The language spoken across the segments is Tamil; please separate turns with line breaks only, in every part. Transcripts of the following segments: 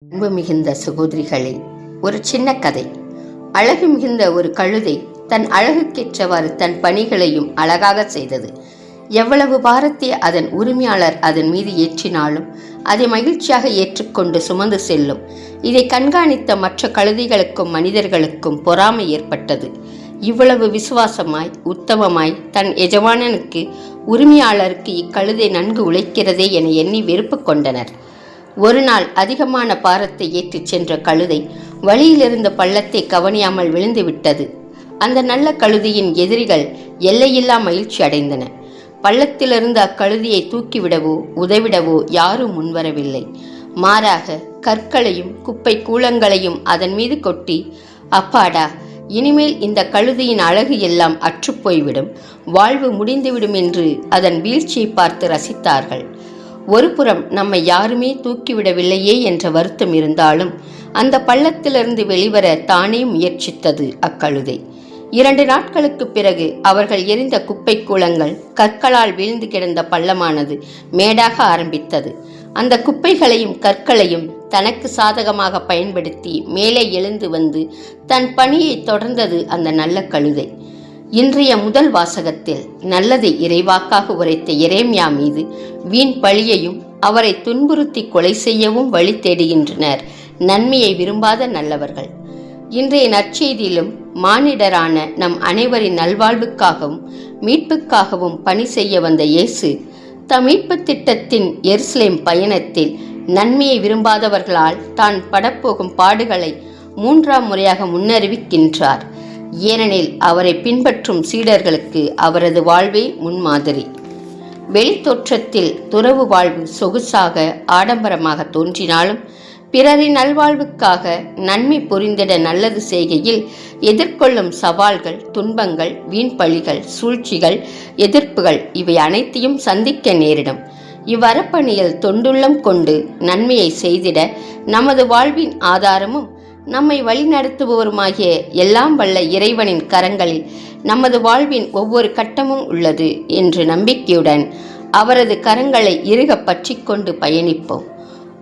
அன்பு மிகுந்த சகோதரிகளே, ஒரு சின்ன கதை. அழகு மிகுந்த ஒரு கழுதை தன் அழகுக்கேற்றவாறு தன் பணிகளையும் அழகாக செய்தது. எவ்வளவு பாரத்தை அதன் உரிமையாளர் அதன் மீது ஏற்றினாலும் அதை மகிழ்ச்சியாக ஏற்றுக்கொண்டு சுமந்து செல்லும். இதை கண்காணித்த மற்ற கழுதைகளுக்கும் மனிதர்களுக்கும் பொறாமை ஏற்பட்டது. இவ்வளவு விசுவாசமாய் உத்தமமாய் தன் எஜமானனுக்கு உரிமையாளருக்கு இக்கழுதை நன்கு உழைக்கிறதே என எண்ணி வெறுப்பு கொண்டனர். ஒரு நாள் அதிகமான பாரத்தை ஏற்றிச் சென்ற கழுதை வழியிலிருந்த பள்ளத்தை கவனியாமல் விழுந்து விட்டது. அந்த நல்ல கழுதையின் எதிரிகள் எல்லையில்லா மகிழ்ச்சி அடைந்தன. பள்ளத்திலிருந்து அக்கழுதியை தூக்கிவிடவோ உதவிடவோ யாரும் முன்வரவில்லை. மாறாக கற்களையும் குப்பை கூலங்களையும் அதன் மீது கொட்டி, அப்பாடா, இனிமேல் இந்த கழுதையின் அழகு எல்லாம் அற்றுப்போய்விடும், வாழ்வு முடிந்துவிடும் என்று அதன் வீழ்ச்சியை பார்த்து ரசித்தார்கள். ஒருபுறம் நம்மை யாருமே தூக்கிவிடவில்லையே என்ற வருத்தம் இருந்தாலும் அந்த பள்ளத்திலிருந்து வெளிவர தானே முயற்சித்தது அக்கழுதை. 2 நாட்களுக்கு பிறகு அவர்கள் எரிந்த குப்பை கூலங்கள் கற்களால் வீழ்ந்து கிடந்த பள்ளமானது மேடாக ஆரம்பித்தது. அந்த குப்பைகளையும் கற்களையும் தனக்கு சாதகமாக பயன்படுத்தி மேலே எழுந்து வந்து தன் பணியை தொடர்ந்தது அந்த நல்ல கழுதை. இன்றைய முதல் வாசகத்தில் நல்லதை இறைவாக்காக உரைத்த எரேமியா மீது வீண் பழியையும் அவரை துன்புறுத்தி கொலை செய்யவும் வழி தேடுகின்றனர் நன்மையை விரும்பாத நல்லவர்கள். இன்றைய நற்செய்தியிலும் மானிடரான நம் அனைவரின் நல்வாழ்வுக்காகவும் மீட்புக்காகவும் பணி செய்ய வந்த இயேசு தம் மீட்பு திட்டத்தின் எருசலேம் பயணத்தில் நன்மையை விரும்பாதவர்களால் தான் படப்போகும் பாடுகளை 3ஆம் முறையாக முன்னறிவிக்கின்றார். ஏனெனில் அவரை பின்பற்றும் சீடர்களுக்கு அவரது வாழ்வே முன்மாதிரி. வெளித்தோற்றத்தில் துறவு வாழ்வு சொகுசாக ஆடம்பரமாக தோன்றினாலும் பிறரின் நல்வாழ்வுக்காக நன்மை புரிந்திட நல்லது செய்கையில் எதிர்கொள்ளும் சவால்கள், துன்பங்கள், வீண்பழிகள், சூழ்ச்சிகள், எதிர்ப்புகள் இவை அனைத்தையும் சந்திக்க நேரிடும். இவ்வரப்பணியில் தொண்டுள்ளம் கொண்டு நன்மையை செய்திட நமது வாழ்வின் ஆதாரமும் நம்மை வழிநடத்துபவருமாகிய எல்லாம் வல்ல இறைவனின் கரங்களில் நமது வாழ்வின் ஒவ்வொரு கட்டமும் உள்ளது என்ற நம்பிக்கையுடன் அவரது கரங்களை இறுக பற்றி கொண்டு பயணிப்போம்.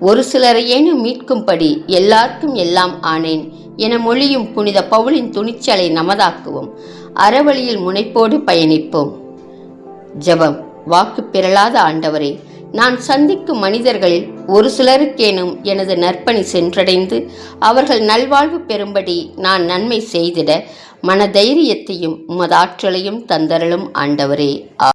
ஒரு சிலரையேனும் மீட்கும்படி எல்லாருக்கும் எல்லாம் ஆனேன் என மொழியும் புனித பவுலின் துணிச்சலை நமதாக்குவோம். அறவழியில் முனைப்போடு பயணிப்போம். ஜெபம். வாக்கு பெறலாத ஆண்டவரே, நான் சந்திக்கும் மனிதர்களில் ஒரு சிலருக்கேனும் எனது நற்பணி சென்றடைந்து அவர்கள் நல்வாழ்வு பெறும்படி நான் நன்மை செய்திட மன தைரியத்தையும் உமது ஆற்றலையும் தந்தருளும் ஆண்டவரே.